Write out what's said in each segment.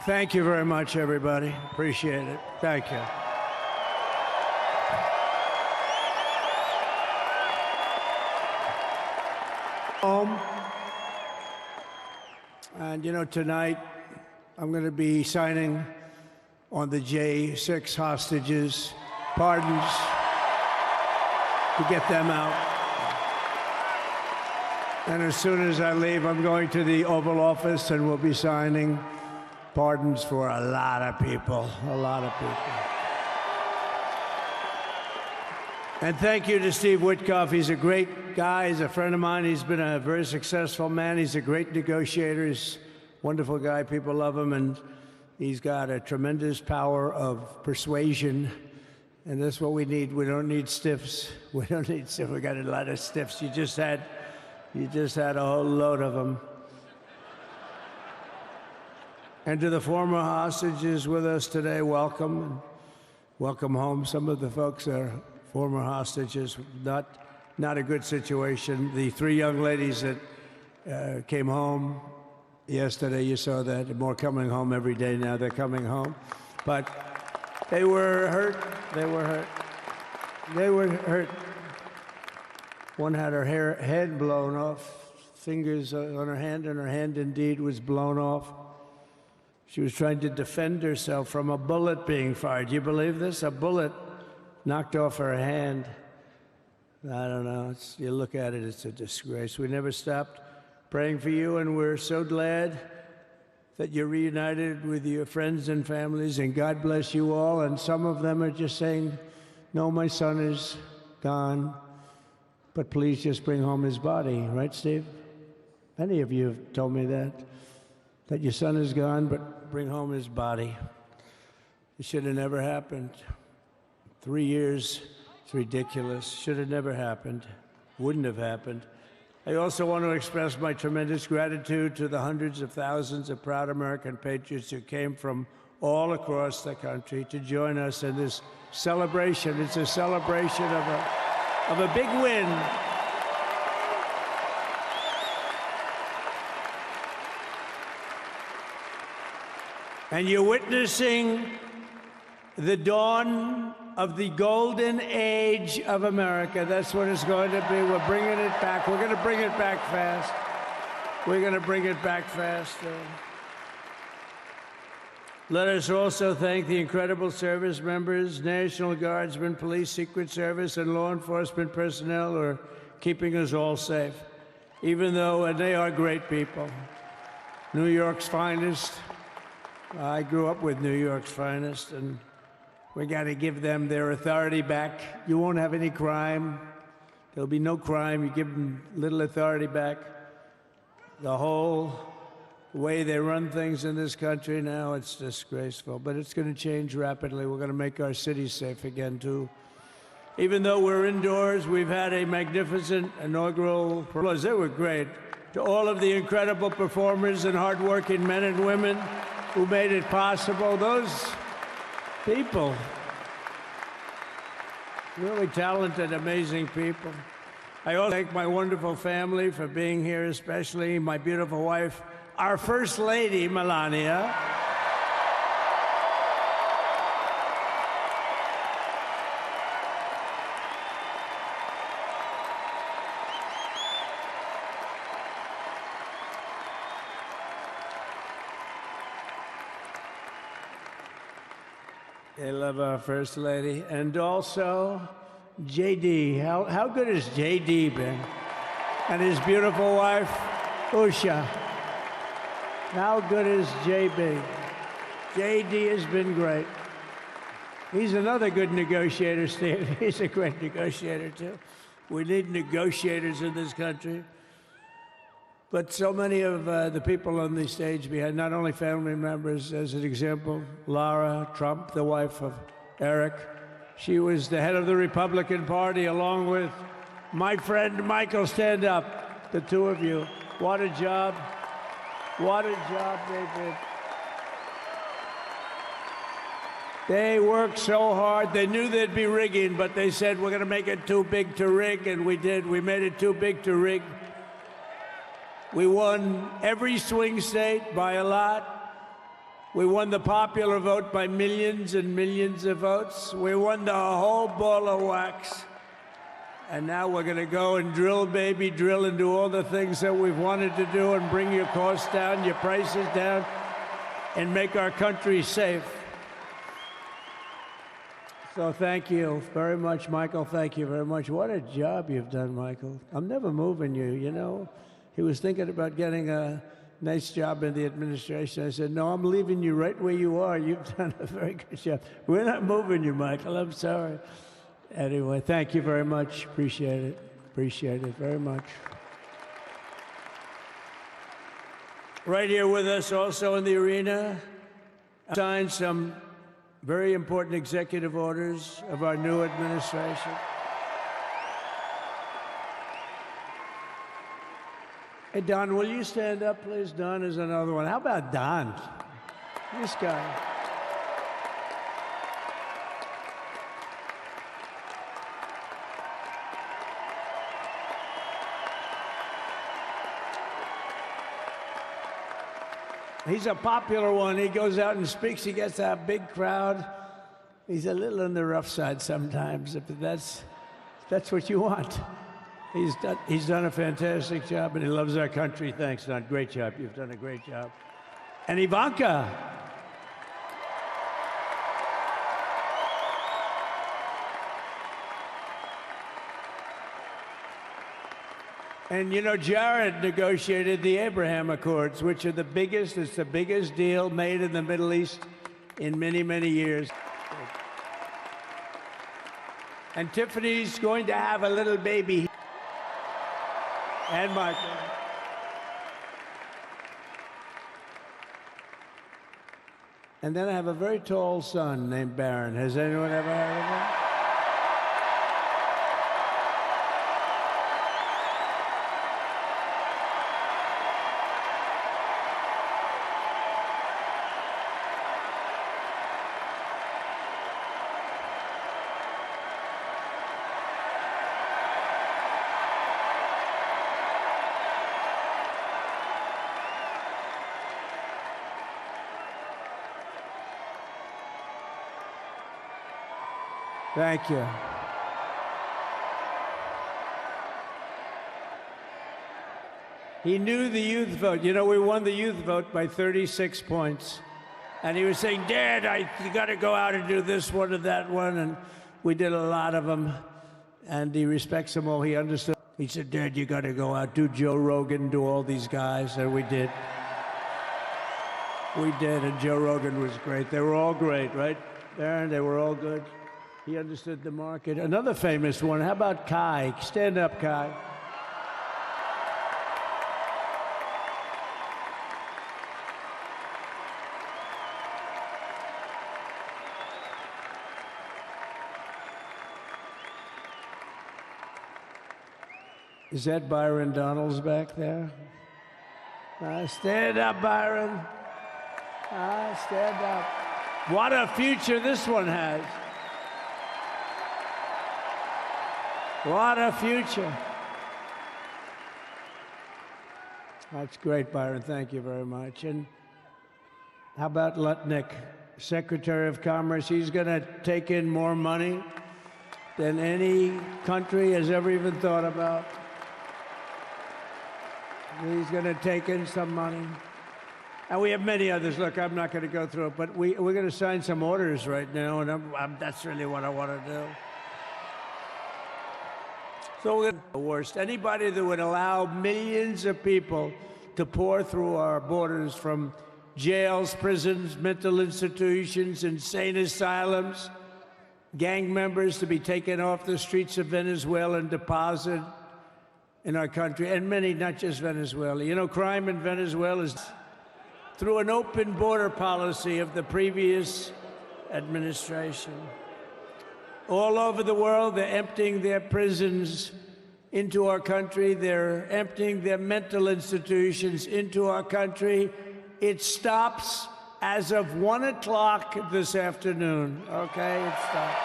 Thank you very much, everybody. Appreciate it. Thank you. And you know, tonight I'm going to be signing on the J6 hostages, pardons, to get them out. And as soon as I leave, I'm going to the Oval Office and we'll be signing pardons for a lot of people, a lot of people. And thank you to Steve Witkoff. He's a great guy. He's a friend of mine. He's been a very successful man. He's a great negotiator. He's a wonderful guy. People love him. And he's got a tremendous power of persuasion. And that's what we need. We don't need stiffs. We don't need stiffs. We got a lot of stiffs. You just had a whole load of them. And to the former hostages with us today, welcome. And welcome home. Some of the folks are former hostages, not a good situation. The three young ladies that came home yesterday, you saw that. More coming home every day now. They're coming home. But they were hurt. They were hurt. They were hurt. One had her head blown off, fingers on her hand, and her hand indeed was blown off. She was trying to defend herself from a bullet being fired. You believe this? A bullet knocked off her hand. I don't know. You look at it, it's a disgrace. We never stopped praying for you, and we're so glad that you're reunited with your friends and families, and God bless you all. And some of them are just saying, no, my son is gone, but please just bring home his body. Right, Steve? Many of you have told me that your son is gone, but bring home his body. It should have never happened. 3 years, it's ridiculous. Should have never happened. Wouldn't have happened. I also want to express my tremendous gratitude to the hundreds of thousands of proud American patriots who came from all across the country to join us in this celebration. It's a celebration of a big win. And you're witnessing the dawn of the golden age of America. That's what it's going to be. We're bringing it back. We're going to bring it back fast. We're going to bring it back fast. Let us also thank the incredible service members, National Guardsmen, Police, Secret Service, and law enforcement personnel who are keeping us all safe, even though, and they are great people. New York's finest. I grew up with New York's finest, and we got to give them their authority back. You won't have any crime. There'll be no crime. You give them little authority back. The whole way they run things in this country now, it's disgraceful. But it's going to change rapidly. We're going to make our cities safe again, too. Even though we're indoors, we've had a magnificent inaugural applause. They were great. To all of the incredible performers and hardworking men and women who made it possible, those people, really talented, amazing people. I also thank my wonderful family for being here, especially my beautiful wife, our First Lady, Melania. I love our First Lady. And also, J.D. How good has J.D. been? And his beautiful wife, Usha. How good is J.B.? J.D. has been great. He's another good negotiator, Steve. He's a great negotiator, too. We need negotiators in this country. But so many of the people on the stage behind, not only family members, as an example, Lara Trump, the wife of Eric. She was the head of the Republican Party, along with my friend Michael. Stand up, the two of you. What a job. What a job they did. They worked so hard. They knew there'd be rigging, but they said, we're going to make it too big to rig, and we did. We made it too big to rig. We won every swing state by a lot. We won the popular vote by millions and millions of votes. We won the whole ball of wax. And now we're going to go and drill, baby, drill, and do all the things that we've wanted to do and bring your costs down, your prices down, and make our country safe. So thank you very much, Michael. Thank you very much. What a job you've done, Michael. I'm never moving you, you know. He was thinking about getting a nice job in the administration. I said, no, I'm leaving you right where you are. You've done a very good job. We're not moving you, Michael. I'm sorry. Anyway, thank you very much. Appreciate it. Appreciate it very much. Right here with us also in the arena, signed some very important executive orders of our new administration. Hey, Don, will you stand up, please? Don is another one. How about Don? This guy. He's a popular one. He goes out and speaks. He gets a big crowd. He's a little on the rough side sometimes, but that's what you want. He's done a fantastic job, and he loves our country. Thanks, Don. Great job. You've done a great job. And Ivanka. And, you know, Jared negotiated the Abraham Accords, which are the biggest, it's the biggest deal made in the Middle East in many, many years. And Tiffany's going to have a little baby. And Michael. And then I have a very tall son named Barron. Has anyone ever heard of him? Thank you. He knew the youth vote. You know, we won the youth vote by 36 points. And he was saying, Dad, you got to go out and do this one or that one. And we did a lot of them. And he respects them all. He understood. He said, Dad, you got to go out, do Joe Rogan, do all these guys. And we did. We did. And Joe Rogan was great. They were all great, right, Aaron? They were all good. He understood the market. Another famous one, how about Kai? Stand up, Kai. Is that Byron Donalds back there? Stand up, Byron. Stand up. What a future this one has. What a future. That's great, Byron. Thank you very much. And how about Lutnick, Secretary of Commerce? He's going to take in more money than any country has ever even thought about. He's going to take in some money. And we have many others. Look, I'm not going to go through it, but we're going to sign some orders right now, and that's really what I want to do. So we're the worst. Anybody that would allow millions of people to pour through our borders from jails, prisons, mental institutions, insane asylums, gang members to be taken off the streets of Venezuela and deposited in our country, and many, not just Venezuela. You know, crime in Venezuela is through an open border policy of the previous administration. All over the world, they're emptying their prisons into our country. They're emptying their mental institutions into our country. It stops as of 1 o'clock this afternoon, okay? It stops.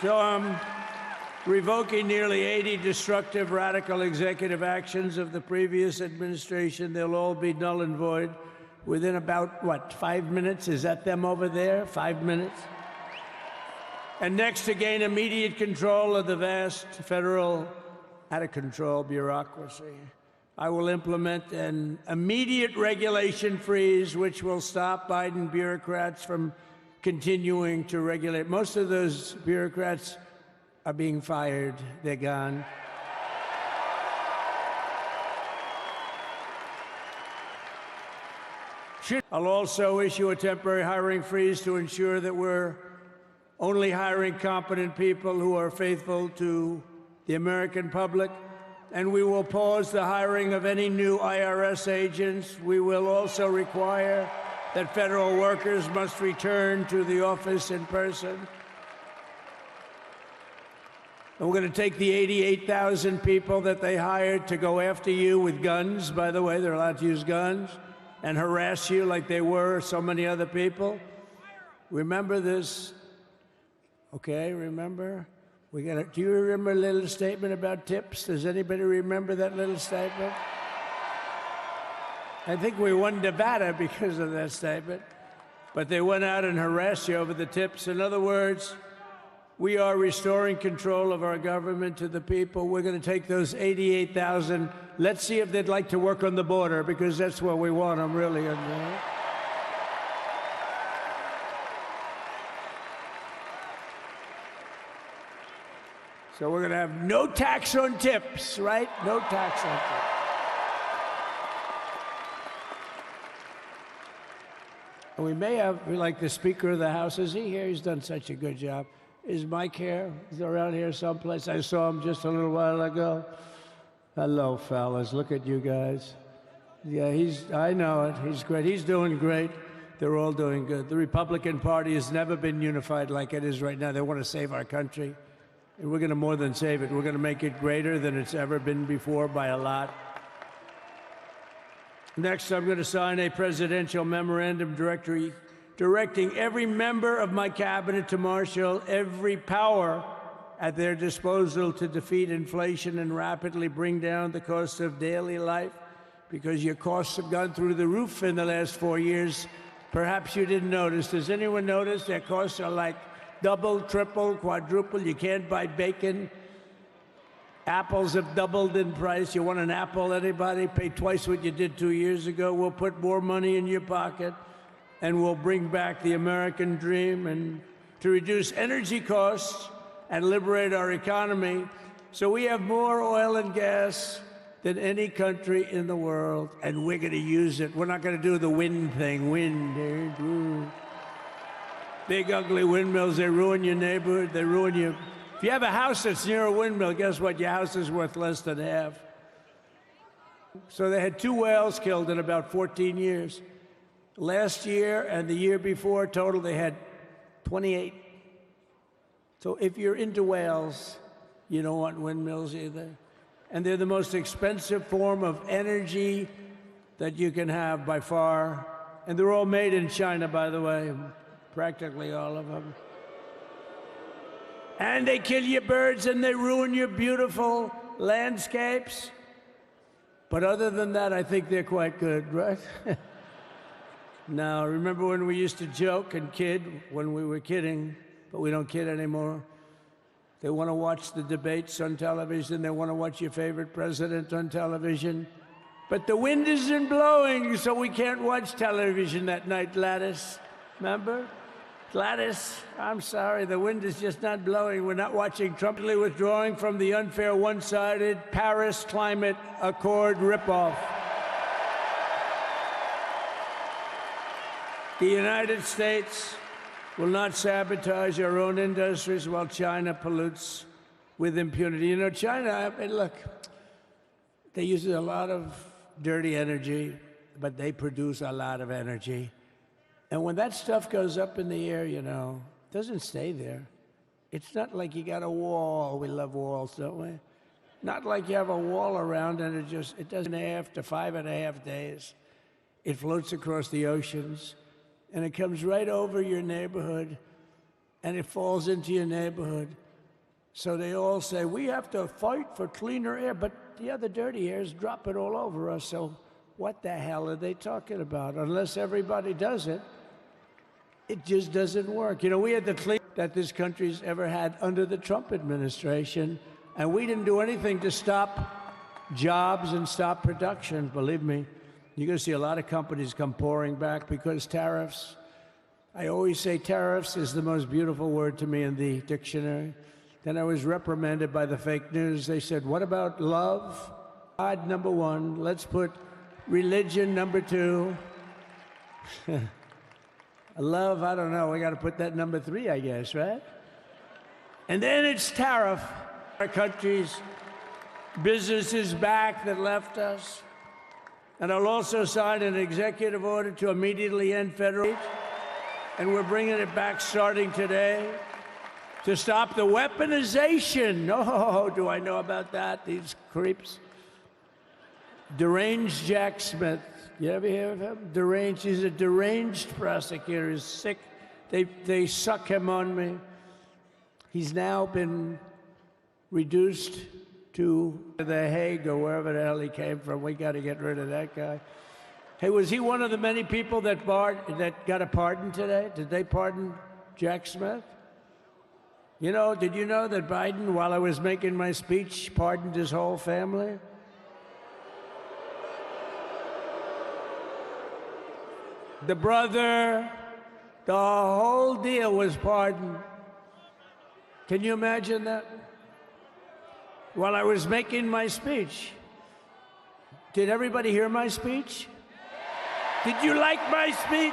So revoking nearly 80 destructive, radical executive actions of the previous administration. They'll all be null and void within about, what, 5 minutes? Is that them over there? 5 minutes? And next, to gain immediate control of the vast federal, out-of-control bureaucracy, I will implement an immediate regulation freeze, which will stop Biden bureaucrats from continuing to regulate. Most of those bureaucrats are being fired. They're gone. I'll also issue a temporary hiring freeze to ensure that we're only hiring competent people who are faithful to the American public. And we will pause the hiring of any new IRS agents. We will also require that federal workers must return to the office in person. And we're going to take the 88,000 people that they hired to go after you with guns. By the way, they're allowed to use guns and harass you like they were so many other people. Remember this? Okay, remember? Do you remember a little statement about tips? Does anybody remember that little statement? I think we won Nevada because of that statement. But they went out and harassed you over the tips. In other words, we are restoring control of our government to the people. We're going to take those 88,000. Let's see if they'd like to work on the border, because that's where we want them, really. So we're going to have no tax on tips, right? No tax on tips. And we may have, like the Speaker of the House, is he here? He's done such a good job. Is Mike here? He's around here someplace. I saw him just a little while ago. Hello, fellas. Look at you guys. Yeah, I know it. He's great. He's doing great. They're all doing good. The Republican Party has never been unified like it is right now. They want to save our country. And we're going to more than save it. We're going to make it greater than it's ever been before by a lot. Next, I'm going to sign a presidential memorandum directing every member of my cabinet to marshal every power at their disposal to defeat inflation and rapidly bring down the cost of daily life, because your costs have gone through the roof in the last 4 years. Perhaps you didn't notice. Does anyone notice their costs are like double, triple, quadruple? You can't buy bacon. Apples have doubled in price. You want an apple, anybody? Pay twice what you did 2 years ago. We'll put more money in your pocket, and we'll bring back the American dream and to reduce energy costs and liberate our economy. So we have more oil and gas than any country in the world, and we're going to use it. We're not going to do the wind thing. Wind. Big, ugly windmills, they ruin your neighborhood. They ruin you. If you have a house that's near a windmill, guess what? Your house is worth less than half. So they had 2 whales killed in about 14 years. Last year and the year before, total, they had 28. So if you're into whales, you don't want windmills either. And they're the most expensive form of energy that you can have by far. And they're all made in China, by the way, practically all of them. And they kill your birds and they ruin your beautiful landscapes. But other than that, I think they're quite good, right? Now, remember when we used to joke and kid when we were kidding, but we don't kid anymore? They want to watch the debates on television. They want to watch your favorite president on television. But the wind isn't blowing, so we can't watch television that night, Gladys. Remember? Gladys, I'm sorry, the wind is just not blowing. We're not watching Trump withdrawing from the unfair, one-sided Paris Climate Accord ripoff. The United States will not sabotage our own industries while China pollutes with impunity. You know, China, I mean, look, they use a lot of dirty energy, but they produce a lot of energy. And when that stuff goes up in the air, you know, it doesn't stay there. It's not like you got a wall. We love walls, don't we? Not like you have a wall around and it doesn't after 5.5 days. It floats across the oceans and it comes right over your neighborhood and it falls into your neighborhood. So they all say, we have to fight for cleaner air, but the other dirty air is dropping all over us. So what the hell are they talking about? Unless everybody does it, it just doesn't work. You know, we had the cleanest that this country's ever had under the Trump administration, and we didn't do anything to stop jobs and stop production. Believe me, you're going to see a lot of companies come pouring back because tariffs. I always say tariffs is the most beautiful word to me in the dictionary. Then I was reprimanded by the fake news. They said, what about love? God, number one. Let's put religion, number two. Love, I don't know. We got to put that number three, I guess, right? And then it's tariff. Our country's businesses back that left us. And I'll also sign an executive order to immediately end federal aid. And we're bringing it back starting today to stop the weaponization. Oh, do I know about that? These creeps. Deranged Jack Smith. You ever hear of him? Deranged. He's a deranged prosecutor. He's sick. They suck him on me. He's now been reduced to The Hague or wherever the hell he came from. We got to get rid of that guy. Hey, was he one of the many people that got a pardon today? Did they pardon Jack Smith? You know, did you know that Biden, while I was making my speech, pardoned his whole family? The brother, the whole deal was pardoned. Can you imagine that? While I was making my speech. Did everybody hear my speech? Did you like my speech?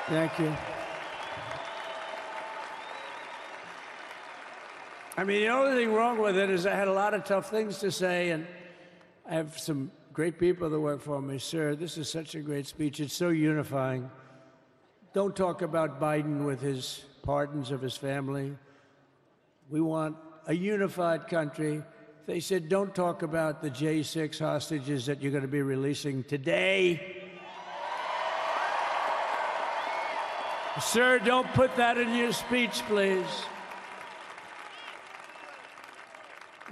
Thank you. I mean, the only thing wrong with it is I had a lot of tough things to say, and I have some great people that work for me. Sir, this is such a great speech. It's so unifying. Don't talk about Biden with his pardons of his family. We want a unified country. They said, don't talk about the J6 hostages that you're going to be releasing today. Sir, don't put that in your speech, please.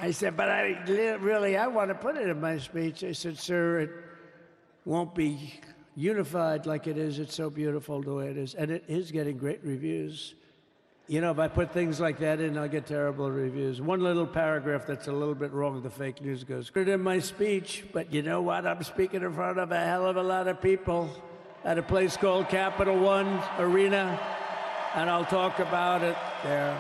I said, but I want to put it in my speech. I said, sir, it won't be unified like it is. It's so beautiful the way it is. And it is getting great reviews. You know, if I put things like that in, I'll get terrible reviews. One little paragraph that's a little bit wrong, the fake news goes, put it in my speech, but you know what? I'm speaking in front of a hell of a lot of people at a place called Capital One Arena, and I'll talk about it there.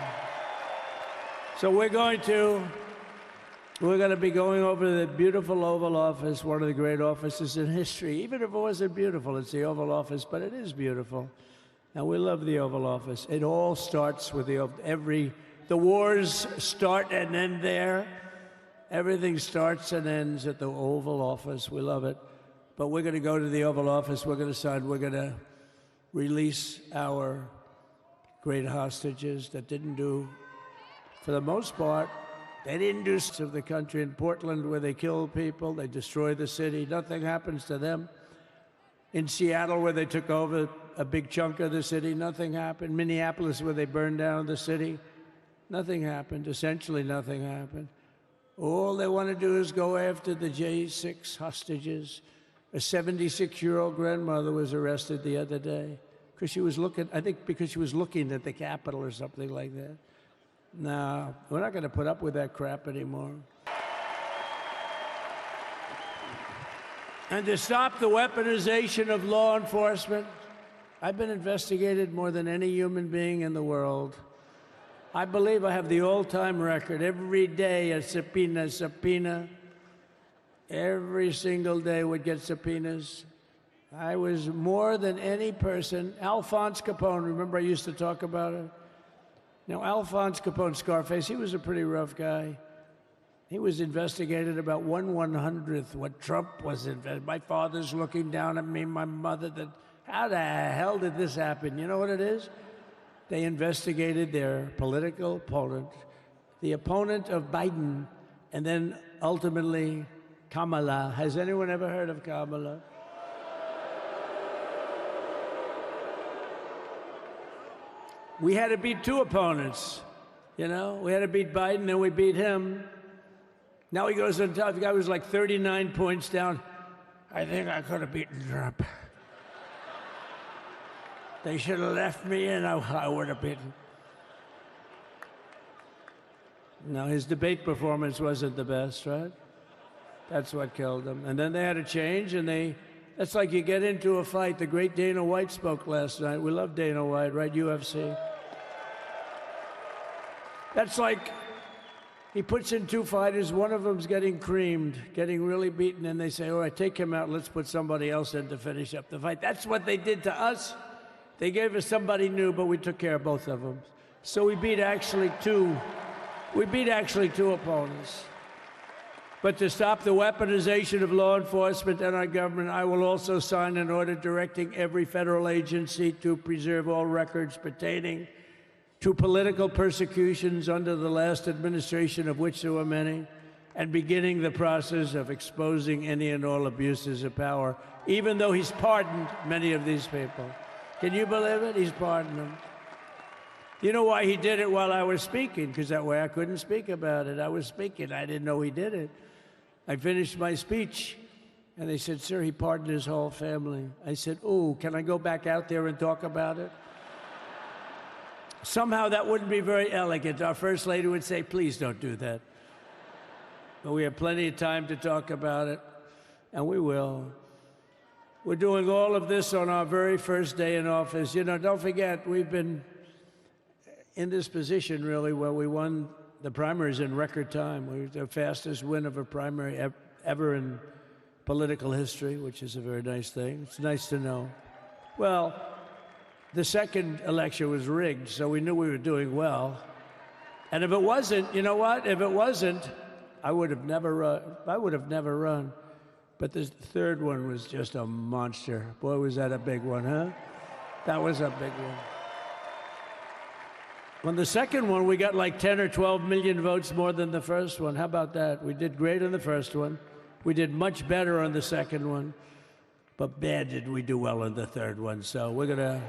So we're going to be going over the beautiful Oval Office, one of the great offices in history. Even if it wasn't beautiful, it's the Oval Office, but it is beautiful. And we love the Oval Office. It all starts with the wars start and end there. Everything starts and ends at the Oval Office. We love it. But we're going to go to the Oval Office. We're going to decide we're going to release our great hostages that didn't do, for the most part, they didn't do of the country. In Portland, where they kill people, they destroy the city. Nothing happens to them. In Seattle, where they took over a big chunk of the city, nothing happened. Minneapolis, where they burned down the city, nothing happened. Essentially, nothing happened. All they want to do is go after the J6 hostages. A 76-year-old grandmother was arrested the other day because she was looking, I think because she was looking at the Capitol or something like that. No, we're not going to put up with that crap anymore. And to stop the weaponization of law enforcement, I've been investigated more than any human being in the world. I believe I have the all-time record. Every day a subpoena. Every single day would get subpoenas. I was more than any person. Alphonse Capone, remember I used to talk about it? Now, Alphonse Capone, Scarface, he was a pretty rough guy. He was investigated about 1/100th what Trump was investigated. My father's looking down at me, my mother, how the hell did this happen? You know what it is? They investigated their political opponent, the opponent of Biden, and then ultimately Kamala. Has anyone ever heard of Kamala? We had to beat two opponents. You know, we had to beat Biden, then we beat him. Now he goes on top. The guy was like 39 points down. I think I could have beaten Trump. They should have left me in. I would have beaten. No, his debate performance wasn't the best, right? That's what killed him. And then they had a change, and that's like you get into a fight. The great Dana White spoke last night. We love Dana White, right? UFC. That's like he puts in two fighters. One of them's getting creamed, getting really beaten, and they say, all right, take him out. Let's put somebody else in to finish up the fight. That's what they did to us. They gave us somebody new, but we took care of both of them. So we beat actually two opponents. But to stop the weaponization of law enforcement and our government, I will also sign an order directing every federal agency to preserve all records pertaining to political persecutions under the last administration, of which there were many, and beginning the process of exposing any and all abuses of power, even though he's pardoned many of these people. Can you believe it? He's pardoned them. You know why he did it while I was speaking? Because that way I couldn't speak about it. I was speaking. I didn't know he did it. I finished my speech, and they said, sir, he pardoned his whole family. I said, ooh, can I go back out there and talk about it? Somehow that wouldn't be very elegant. Our First Lady would say, please don't do that. But we have plenty of time to talk about it, and we will. We're doing all of this on our very first day in office. You know, don't forget, we've been in this position, really, where we won the primaries in record time. We were the fastest win of a primary ever in political history, which is a very nice thing. It's nice to know. Well, the second election was rigged, so we knew we were doing well. And if it wasn't, you know what? If it wasn't, I would have never run. But the third one was just a monster. Boy, was that a big one, huh? That was a big one. On the second one, we got like 10 or 12 million votes more than the first one. How about that? We did great on the first one. We did much better on the second one. But bad did we do well on the third one. So we're gonna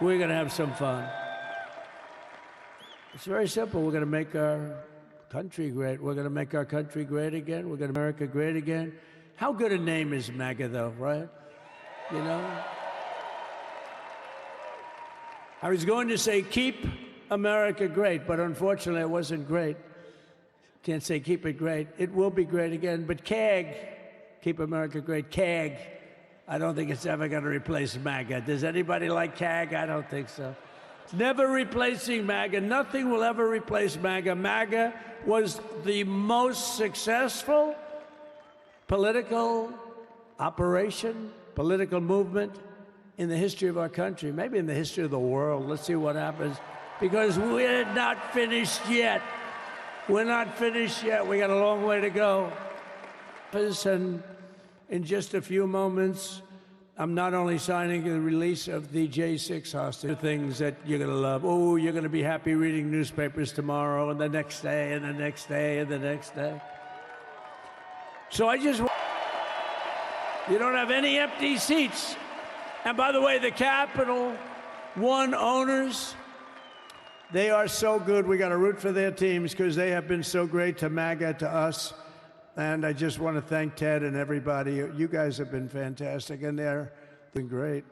have some fun. It's very simple. We're gonna make our country great. We're gonna make our country great again. We're gonna make America great again. How good a name is MAGA, though, right? You know? I was going to say, keep America great, but unfortunately it wasn't great. Can't say keep it great. It will be great again, but CAG, keep America great, CAG, I don't think it's ever going to replace MAGA. Does anybody like CAG? I don't think so. It's never replacing MAGA. Nothing will ever replace MAGA. MAGA was the most successful political operation, political movement in the history of our country, maybe in the history of the world. Let's see what happens. Because we're not finished yet. We're not finished yet. We got a long way to go. And in just a few moments, I'm not only signing the release of the J6 hostage, things that you're going to love. Oh, you're going to be happy reading newspapers tomorrow and the next day and the next day and the next day. So I just, you don't have any empty seats. And by the way, the Capital One owners, they are so good. We got to root for their teams because they have been so great to MAGA, to us. And I just want to thank Ted and everybody. You guys have been fantastic, and they're doing great.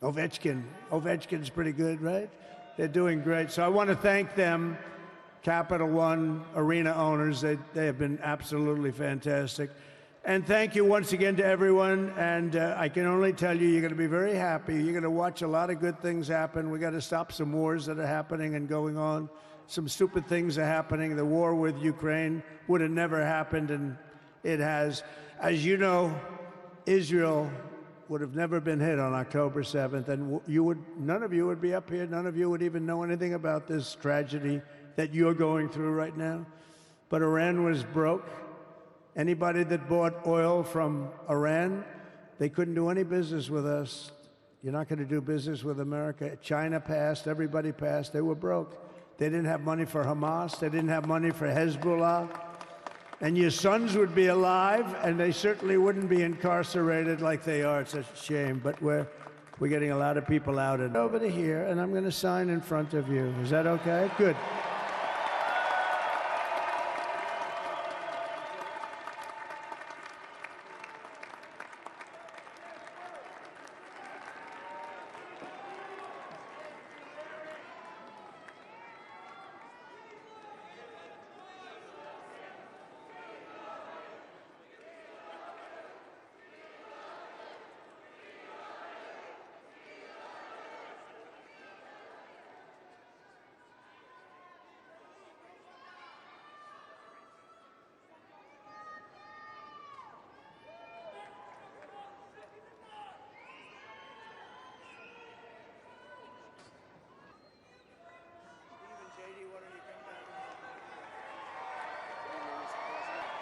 Ovechkin's pretty good, right? They're doing great. So I want to thank them, Capital One arena owners. They have been absolutely fantastic. And thank you once again to everyone. And I can only tell you, you're going to be very happy. You're going to watch a lot of good things happen. We got to stop some wars that are happening and going on. Some stupid things are happening. The war with Ukraine would have never happened, and it has. As you know, Israel would have never been hit on October 7th, and none of you would be up here. None of you would even know anything about this tragedy that you're going through right now. But Iran was broke. Anybody that bought oil from Iran, they couldn't do any business with us. You're not going to do business with America. China passed. Everybody passed. They were broke. They didn't have money for Hamas. They didn't have money for Hezbollah. And your sons would be alive, and they certainly wouldn't be incarcerated like they are. It's such a shame, but we're getting a lot of people out. And over to here, and I'm going to sign in front of you. Is that okay? Good.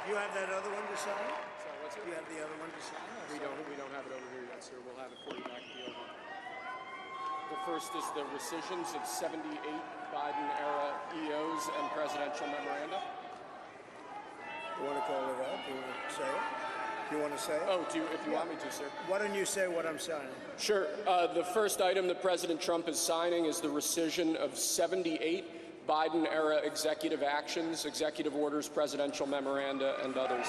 Do you have that other one to sign? Sorry, what's it? Do you have the other one to sign? We don't have it over here yet, sir. We'll have it for you back at the oval. The first is the rescissions of 78 Biden-era EOs and presidential memoranda. You want to call it out? Do you want to say it? Do you want to say it? Oh, if you want me to, sir. Why don't you say what I'm signing? Sure. The first item that President Trump is signing is the rescission of 78 Biden-era executive actions, executive orders, presidential memoranda, and others.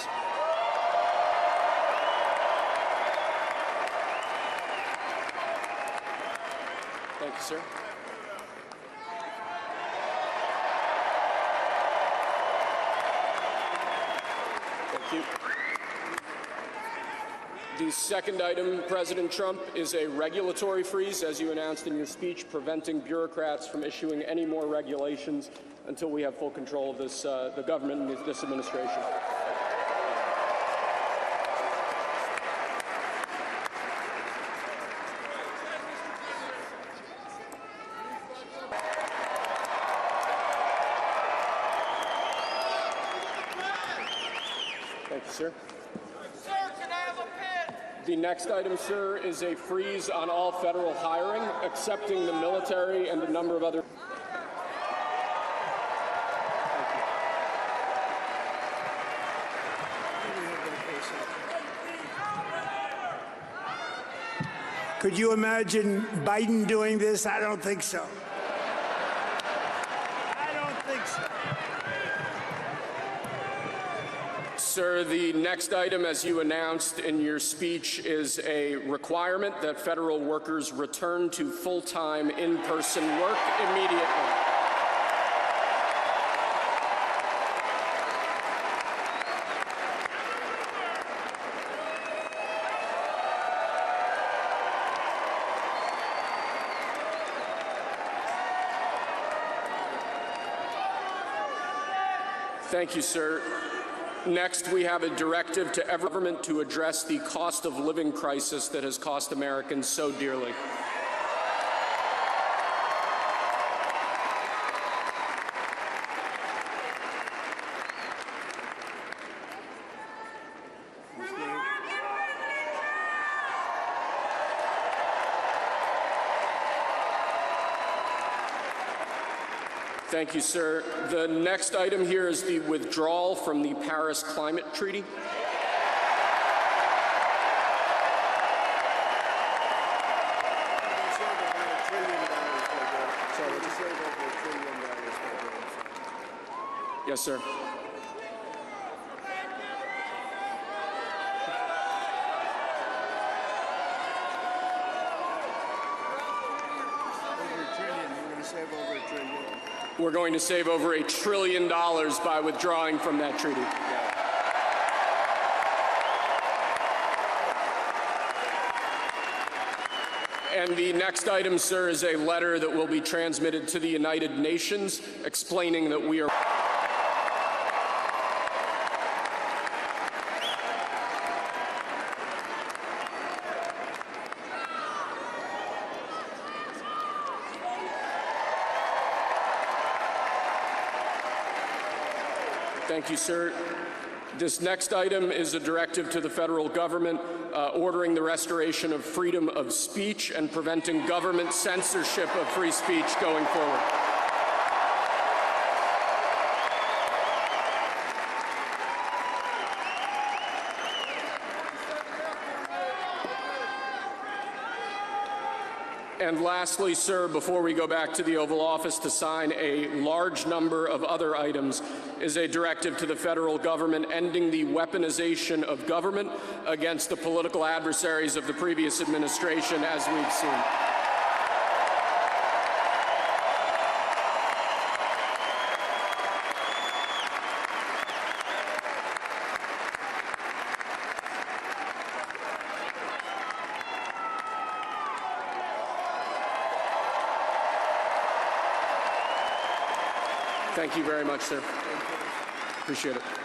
Thank you, sir. Thank you. The second item, President Trump, is a regulatory freeze, as you announced in your speech, preventing bureaucrats from issuing any more regulations until we have full control of this, the government and this administration. Thank you, sir. The next item, sir, is a freeze on all federal hiring, excepting the military and a number of other. Could you imagine Biden doing this? I don't think so. I don't think so. Sir, the next item, as you announced in your speech, is a requirement that federal workers return to full-time in-person work immediately. Thank you, sir. Next, we have a directive to every government to address the cost of living crisis that has cost Americans so dearly. Thank you, sir. The next item here is the withdrawal from the Paris Climate Treaty. Yes, sir. We're going to save over $1 trillion by withdrawing from that treaty. And the next item, sir, is a letter that will be transmitted to the United Nations explaining that we are. Thank you, sir. This next item is a directive to the federal government ordering the restoration of freedom of speech and preventing government censorship of free speech going forward. And lastly, sir, before we go back to the Oval Office to sign a large number of other items, is a directive to the federal government ending the weaponization of government against the political adversaries of the previous administration, as we've seen. Thank you very much, sir. Appreciate it.